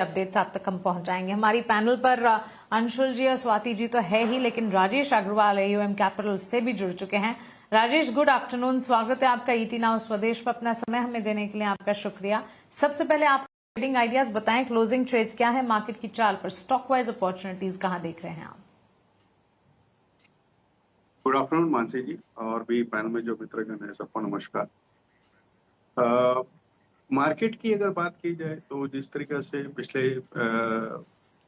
Updates आप तक हम पहुंचाएंगे। हमारी पैनल पर अंशुल जी और स्वाति जी तो है ही, लेकिन राजेश अग्रवाल AUM कैपिटल से भी जुड़ चुके हैं। राजेश, गुड आफ्टरनून, स्वागत है आपका ET नाउ स्वदेश पर। अपना समय हमें देने के लिए आपका शुक्रिया। सबसे पहले आप ट्रेडिंग आइडियाज बताएं, क्लोजिंग ट्रेड्स क्या है, मार्केट की चाल पर स्टॉक वाइज अपॉर्चुनिटीज कहां देख रहे हैं आप? गुड आफ्टरनून मानसी जी और भी पैनल में जो मित्रगण है सबको नमस्कार। मार्केट की अगर बात की जाए तो जिस तरीके से पिछले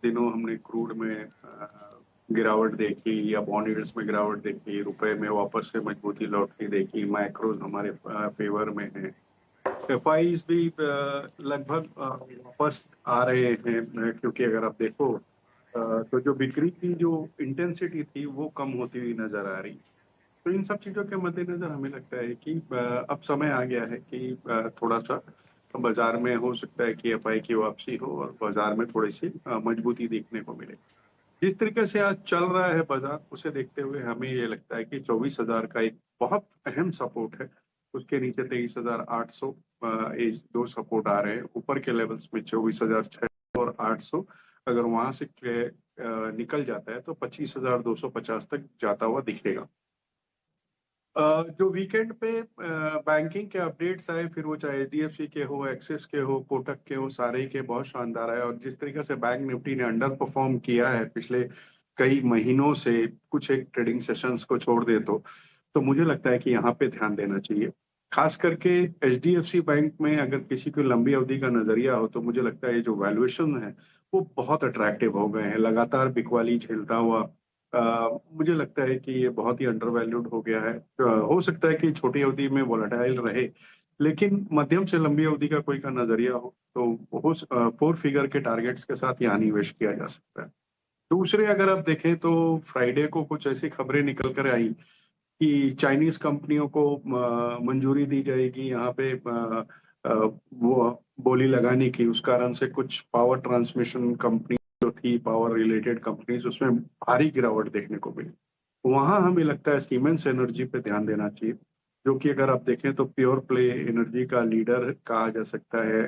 दिनों हमने क्रूड में गिरावट देखी या बॉन्ड यील्ड्स में गिरावट देखी, रुपए में वापस से मजबूती लौटती देखी, मैक्रोज हमारे फेवर में है, एफआईज भी लगभग वापस आ रहे हैं, क्योंकि अगर आप देखो तो जो बिक्री की जो इंटेंसिटी थी वो कम होती हुई नजर आ रही। तो इन सब चीजों के मद्देनजर हमें लगता है कि अब समय आ गया है कि थोड़ा सा बाजार में हो सकता है कि एफआई की वापसी हो और बाजार में थोड़ी सी मजबूती देखने को मिले। जिस तरीके से आज चल रहा है बाजार, उसे देखते हुए हमें ये लगता है कि 24,000 का एक बहुत अहम सपोर्ट है। उसके नीचे 23,800 दो सपोर्ट आ रहे हैं। ऊपर के लेवल्स में 24,600 और 800 अगर वहां से निकल जाता है तो 25,250 तक जाता हुआ दिखेगा। जो वीकेंड पे बैंकिंग के अपडेट्स आए, फिर वो चाहे HDFC के हो, एक्सिस के हो, कोटक के हो, सारे के बहुत शानदार है। और जिस तरीके से बैंक निफ्टी ने अंडर परफॉर्म किया है पिछले कई महीनों से, कुछ एक ट्रेडिंग सेशंस को छोड़ दे तो मुझे लगता है कि यहाँ पे ध्यान देना चाहिए। खास करके HDFC बैंक में अगर किसी को लंबी अवधि का नजरिया हो तो मुझे लगता है जो वैल्यूएशन है वो बहुत अट्रैक्टिव हो गए हैं। लगातार बिकवाली झेलता हुआ मुझे लगता है कि ये बहुत ही अंडर वैल्यूड हो गया है। हो सकता है कि छोटी अवधि में वोलेटाइल रहे, लेकिन मध्यम से लंबी अवधि का कोई का नजरिया हो तो वो 4 फिगर के टारगेट्स के साथ यहाँ निवेश किया जा सकता है। दूसरे अगर आप देखें तो फ्राइडे को कुछ ऐसी खबरें निकल कर आई कि चाइनीज कंपनियों को मंजूरी दी जाएगी यहाँ पे वो बोली लगाने की। उस कारण से कुछ पावर ट्रांसमिशन कंपनी जो थी, पावर रिलेटेड कंपनीज, उसमें भारी गिरावट देखने को मिली। वहां हमें लगता है सीमेंस एनर्जी पे ध्यान देना चाहिए, जो कि अगर आप देखें तो प्योर प्ले एनर्जी का लीडर कहा जा सकता है।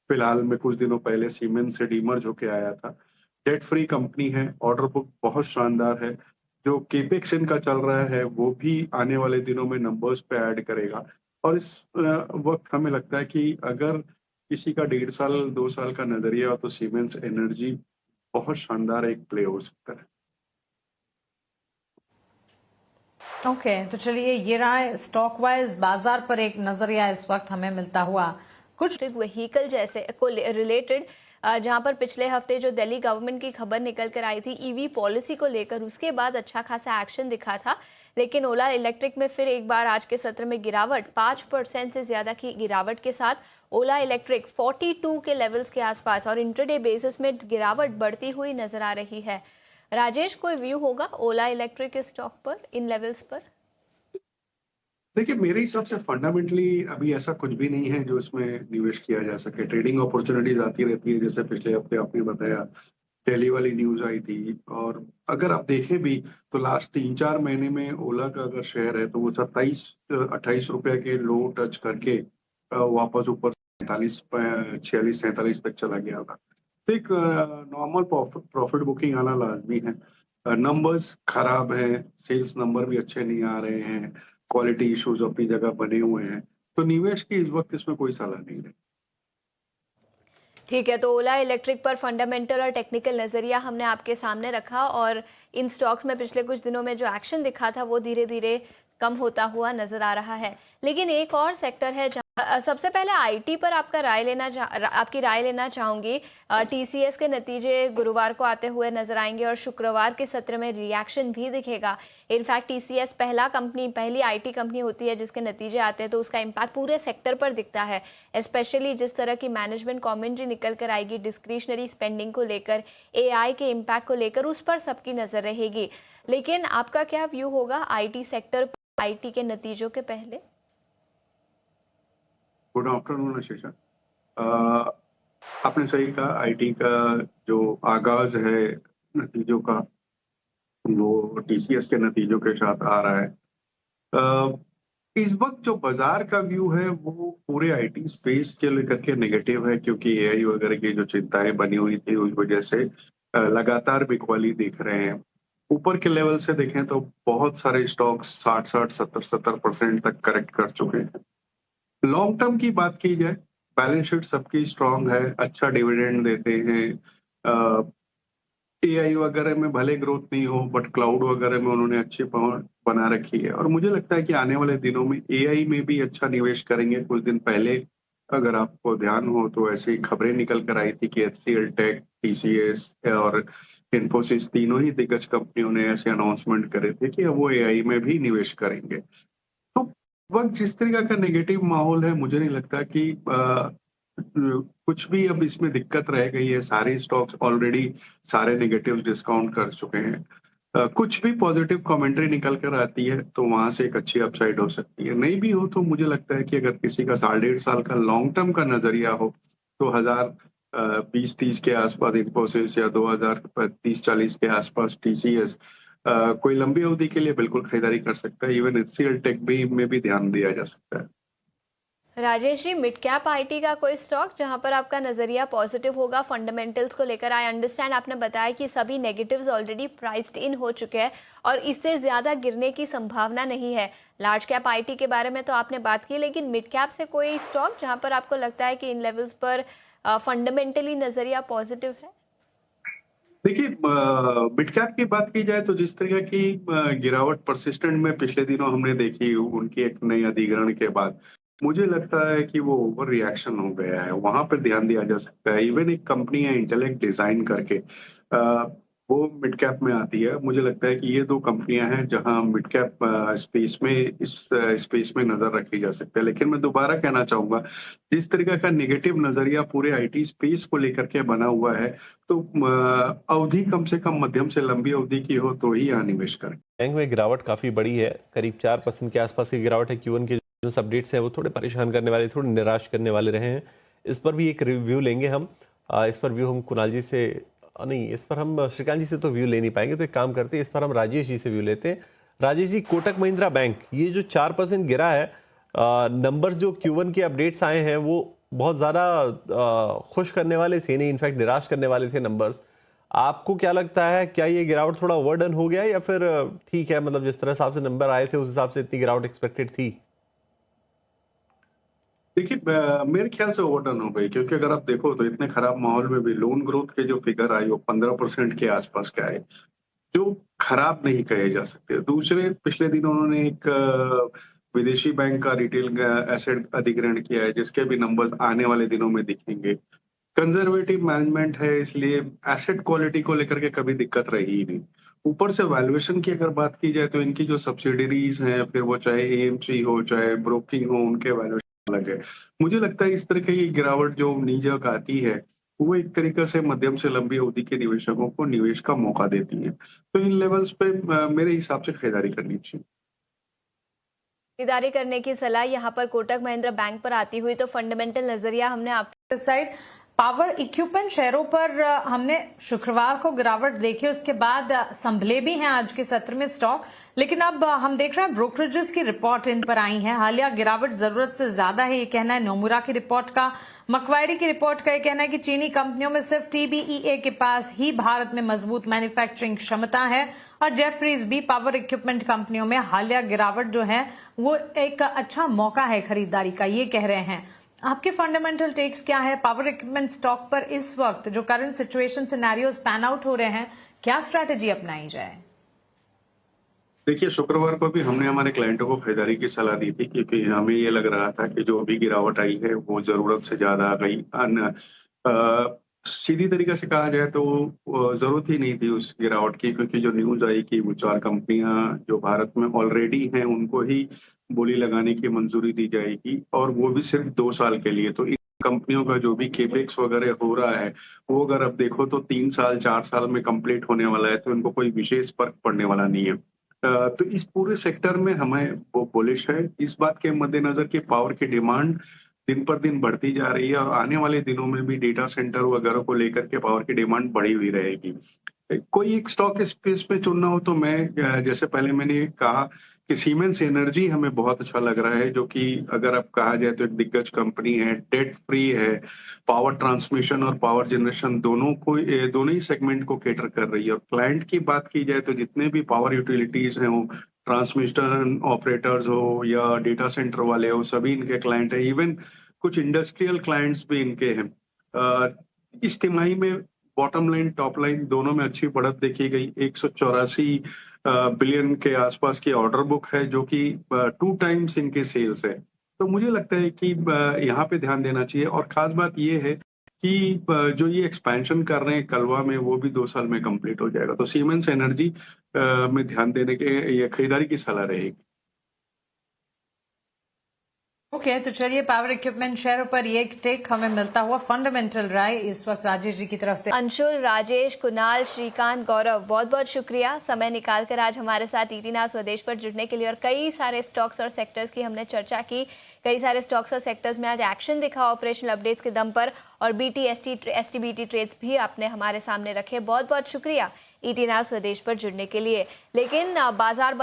फिलहाल में कुछ दिनों पहले सीमेंस से डीमर्ज होके आया था। डेट फ्री कंपनी है, ऑर्डर बुक बहुत शानदार है। जो केपेक्स इनका चल रहा है वो भी आने वाले दिनों में नंबर्स पे ऐड करेगा। और इस वक्त हमें लगता है कि अगर किसी का 1.5 साल 2 साल का नजरिया हो तो सीमेंस एनर्जी बहुत शानदार एक प्ले हो सकता है। ओके, तो चलिए ये रहा स्टॉक वाइज बाजार पर एक नजरिया इस वक्त हमें मिलता हुआ। कुछ व्हीकल जैसे को रिलेटेड जहां पर पिछले हफ्ते जो दिल्ली गवर्नमेंट की खबर निकल कर आई थी ईवी पॉलिसी को लेकर, उसके बाद अच्छा खासा एक्शन दिखा था। लेकिन ओला इलेक्ट्रिक में फिर एक बार आज के सत्र में गिरावट, 5% से ज्यादा की गिरावट के साथ ओला इलेक्ट्रिक 42 के लेवल्स के आसपास और इंट्राडे बेसिस में गिरावट बढ़ती हुई नजर आ रही है। राजेश, कोई व्यू होगा ओला इलेक्ट्रिक के स्टॉक पर इन लेवल्स पर? देखिए, मेरे हिसाब से फंडामेंटली अभी ऐसा कुछ भी नहीं है जो इसमें निवेश किया जा सके। ट्रेडिंग अपॉर्चुनिटीज आती रहती है, जैसे पिछले हफ्ते आपने बताया दिल्ली वाली न्यूज आई थी। और अगर आप देखें भी तो लास्ट 3-4 महीने में ओला का अगर शेयर है तो वो 27-28 रुपए के लो टच करके वापस ऊपर 46-47 तक चला गया था। तो एक नॉर्मल प्रॉफिट बुकिंग आना लाजमी है। नंबर्स खराब हैं, सेल्स नंबर भी अच्छे नहीं आ रहे हैं, क्वालिटी इश्यूज अपनी जगह बने हुए हैं, तो निवेश की इस वक्त इसमें कोई सलाह नहीं है। ठीक है, तो ओला इलेक्ट्रिक पर फंडामेंटल और टेक्निकल नजरिया हमने आपके सामने रखा और इन स्टॉक्स में पिछले कुछ दिनों में जो एक्शन दिखा था वो धीरे धीरे कम होता हुआ नजर आ रहा है। लेकिन एक और सेक्टर है जहां सबसे पहले आईटी पर आपकी राय लेना चाहूंगी। टीसीएस के नतीजे गुरुवार को आते हुए नजर आएंगे और शुक्रवार के सत्र में रिएक्शन भी दिखेगा। इनफैक्ट टीसीएस पहली आईटी कंपनी होती है जिसके नतीजे आते हैं तो उसका इम्पैक्ट पूरे सेक्टर पर दिखता है। स्पेशली जिस तरह की मैनेजमेंट कमेंट्री निकल कर आएगी डिस्क्रिशनरी स्पेंडिंग को लेकर, एआई के इम्पैक्ट को लेकर, उस पर सबकी नजर रहेगी। लेकिन आपका क्या व्यू होगा आईटी सेक्टर, आईटी के नतीजों के पहले? Good afternoon Ashisha. आपने सही कहा, आईटी का जो आगाज है नतीजों का वो टीसीएस के नतीजों के साथ आ रहा है। इस वक्त जो बाजार का व्यू है वो पूरे आईटी स्पेस के लेकर के नेगेटिव है, क्योंकि एआई वगैरह की जो चिंताएं बनी हुई थी उस वजह से लगातार बिकवाली देख रहे हैं। ऊपर के लेवल से देखें तो बहुत सारे स्टॉक्स 60-60, 70-70% तक करेक्ट कर चुके हैं। लॉन्ग टर्म की बात की जाए, बैलेंस शीट सबकी स्ट्रांग है, अच्छा डिविडेंड देते हैं। एआई वगैरह में भले ग्रोथ नहीं हो, बट क्लाउड वगैरह में उन्होंने अच्छी पहुंच बना रखी है, और मुझे लगता है कि आने वाले दिनों में एआई में भी अच्छा निवेश करेंगे। कुछ दिन पहले अगर आपको ध्यान हो तो ऐसी खबरें निकल कर आई थी कि एचसीएल टेक, टीसीएस और इन्फोसिस तीनों ही दिग्गज कंपनियों ने ऐसे अनाउंसमेंट करे थे कि अब वो एआई में भी निवेश करेंगे। तो वक्त जिस तरीके का नेगेटिव माहौल है, मुझे नहीं लगता कि कुछ भी अब इसमें दिक्कत रह गई है। सारे स्टॉक्स ऑलरेडी सारे नेगेटिव डिस्काउंट कर चुके हैं। कुछ भी पॉजिटिव कमेंट्री निकल कर आती है तो वहां से एक अच्छी अपसाइड हो सकती है। नहीं भी हो तो मुझे लगता है कि अगर किसी का 1.5 साल का लॉन्ग टर्म का नजरिया हो तो 2020-30 के आसपास इन्फोसिस या 2030-40 के आसपास टीसीएस कोई लंबी अवधि के लिए बिल्कुल खरीदारी कर सकता है। इवन एचसीएल टेक भी में भी ध्यान दिया जा सकता है। Rajesh ji, mid cap IT का कोई स्टॉक जहां पर आपका नजरिया पॉजिटिव होगा फंडामेंटल्स को लेकर? आई अंडरस्टैंड, आपने बताया कि सभी नेगेटिव्स ऑलरेडी प्राइस्ड इन हो चुके हैं और इससे ज्यादा गिरने की संभावना नहीं है। लार्ज कैप आईटी के बारे में तो आपने बात की, लेकिन मिड कैप से कोई स्टॉक जहां पर आपको लगता है कि इन लेवल्स पर फंडामेंटली नजरिया पॉजिटिव है? देखिए, मिड कैप की बात की जाए तो जिस तरह की गिरावट परसिस्टेंट में पिछले दिनों हमने देखी उनकी एक नई अधिग्रहण के बाद, मुझे लगता है कि वो ओवर रिएक्शन हो गया है। वहां पर ध्यान दिया जा सकता है। इवन एक कंपनी है इंटेलेक्ट डिजाइन करके, वो मिड कैप में आती है। मुझे लगता है कि ये दो कंपनियां हैं जहां मिड कैप स्पेस में इस स्पेस में नजर रखी जा सकती है। लेकिन मैं दोबारा कहना चाहूंगा, जिस तरीके का नेगेटिव नजरिया पूरे आईटी स्पेस को लेकर के बना हुआ है, तो अवधि कम से कम मध्यम से लंबी अवधि की हो तो ही यहाँ निवेश करें। बैंक में गिरावट काफी बड़ी है, करीब 4% के आसपास की गिरावट है। Q1 के जो अपडेट्स हैं वो थोड़े परेशान करने वाले, थोड़े निराश करने वाले रहे हैं। इस पर भी एक रिव्यू लेंगे हम। इस पर व्यू हम कुणाल जी से नहीं, इस पर हम श्रीकांत जी से तो व्यू ले नहीं पाएंगे, तो एक काम करते हैं, इस पर हम राजेश जी से व्यू लेते हैं। राजेश जी, कोटक महिंद्रा बैंक ये जो 4% गिरा है, नंबर्स जो Q1 के अपडेट्स आए हैं वो बहुत ज़्यादा खुश करने वाले थे नहीं, इनफैक्ट निराश करने वाले थे नंबर्स। आपको क्या लगता है, क्या ये गिरावट थोड़ा ओवरडन हो गया या फिर ठीक है, मतलब जिस तरह हिसाब से नंबर आए थे उस हिसाब से इतनी गिरावट एक्सपेक्टेड थी? देखिए, मेरे ख्याल से ओवरडन हो गई, क्योंकि अगर आप देखो तो इतने खराब माहौल में भी लोन ग्रोथ के जो फिगर आए वो 15% के आसपास के आए, जो खराब नहीं कहे जा सकते। दूसरे, पिछले दिनों उन्होंने एक विदेशी बैंक का रिटेल एसेट अधिग्रहण किया है, जिसके भी नंबर्स आने वाले दिनों में दिखेंगे। कंजर्वेटिव मैनेजमेंट है, इसलिए एसेट क्वालिटी को लेकर के कभी दिक्कत रही ही नहीं। ऊपर से वैल्यूएशन की अगर बात की जाए तो इनकी जो सब्सिडरीज हैं, फिर वो चाहे एएमसी हो चाहे ब्रोकिंग हो, उनके वैल्यूएशन अलग है। मुझे लगता है इस तरह की गिरावट जो नीजक आती है वो एक तरीके से मध्यम से लंबी अवधि के निवेशकों को निवेश का मौका देती है। तो इन लेवल्स पे मेरे हिसाब से खरीदारी करनी चाहिए। खरीदारी करने की सलाह यहाँ पर कोटक महिंद्रा बैंक पर आती हुई, तो फंडामेंटल नजरिया हमने आपके साइड पावर इक्विपमेंट शेयरों पर हमने शुक्रवार को गिरावट देखी, उसके बाद संभले भी हैं आज के सत्र में स्टॉक। लेकिन अब हम देख रहे हैं ब्रोकरेजेस की रिपोर्ट इन पर आई है। हालिया गिरावट जरूरत से ज्यादा है, ये कहना है नोमुरा की रिपोर्ट का। मक्वायरी की रिपोर्ट का ये कहना है कि चीनी कंपनियों में सिर्फ TBEA के पास ही भारत में मजबूत मैन्युफैक्चरिंग क्षमता है। और जेफरीज भी पावर इक्विपमेंट कंपनियों में हालिया गिरावट जो है वो एक अच्छा मौका है खरीदारी का, ये कह रहे हैं। आपके फंडामेंटल टेक्स क्या है पावर इक्विपमेंट स्टॉक पर इस वक्त जो current situation scenarios pan out हो रहे हैं, क्या स्ट्रैटेजी अपनाई जाए? देखिए, शुक्रवार को भी हमने हमारे क्लाइंटों को खरीदारी की सलाह दी थी, क्योंकि हमें ये लग रहा था कि जो अभी गिरावट आई है वो जरूरत से ज्यादा आ गई। सीधी तरीके से कहा जाए तो जरूरत ही नहीं थी उस गिरावट की, क्योंकि जो न्यूज आई कि वो 4 कंपनियां जो भारत में ऑलरेडी हैं उनको ही बोली लगाने की मंजूरी दी जाएगी, और वो भी सिर्फ 2 साल के लिए। तो इन कंपनियों का जो भी केपेक्स वगैरह हो रहा है वो अगर अब देखो तो 3 साल 4 साल में कंप्लीट होने वाला है, तो इनको कोई विशेष फर्क पड़ने वाला नहीं है। तो इस पूरे सेक्टर में हमें वो बुलिश है, इस बात के मद्देनजर कि पावर की डिमांड दिन पर दिन बढ़ती जा रही है, और आने वाले दिनों में भी डेटा सेंटर वगैरह को लेकर के पावर की डिमांड बढ़ी हुई रहेगी। कोई एक स्टॉक स्पेस में चुनना हो तो मैं जैसे पहले मैंने कहा कि सीमेंस एनर्जी हमें बहुत अच्छा लग रहा है, जो कि अगर आप कहा जाए तो एक दिग्गज कंपनी है, डेट फ्री है, पावर ट्रांसमिशन और पावर जनरेशन दोनों ही सेगमेंट को कैटर कर रही है। और क्लाइंट की बात की जाए तो जितने भी पावर यूटिलिटीज हैं, वो ट्रांसमिशन ऑपरेटर्स हो या डेटा सेंटर वाले हो, सभी इनके क्लाइंट है। इवन कुछ इंडस्ट्रियल क्लाइंट्स भी इनके हैं। इस तिमाही में बॉटम लाइन टॉप लाइन दोनों में अच्छी बढ़त देखी गई। 184 बिलियन के आसपास की ऑर्डर बुक है, जो कि 2 टाइम्स इनके सेल्स है। तो मुझे लगता है कि यहाँ पे ध्यान देना चाहिए। और खास बात ये है कि जो ये एक्सपेंशन कर रहे हैं कलवा में, वो भी 2 साल में कंप्लीट हो जाएगा। तो सीमेंस एनर्जी में ध्यान देने के ये खरीदारी की सलाह रहेगी। ओके, तो चलिए पावर इक्विपमेंट शेयरों पर ये एक टेक हमें मिलता हुआ फंडामेंटल राय इस वक्त राजेश जी की तरफ से। अंशुल, राजेश, कुणाल, श्रीकांत, गौरव, बहुत बहुत शुक्रिया समय निकालकर आज हमारे साथ ईटी नाउ स्वदेश पर जुड़ने के लिए। और कई सारे स्टॉक्स और सेक्टर्स की हमने चर्चा की। कई सारे स्टॉक्स और सेक्टर्स में आज एक्शन दिखा ऑपरेशनल अपडेट्स के दम पर, और BT/ST ट्रेड्स भी आपने हमारे सामने रखे। बहुत बहुत शुक्रिया ईटी नाउ स्वदेश पर जुड़ने के लिए। लेकिन बाजार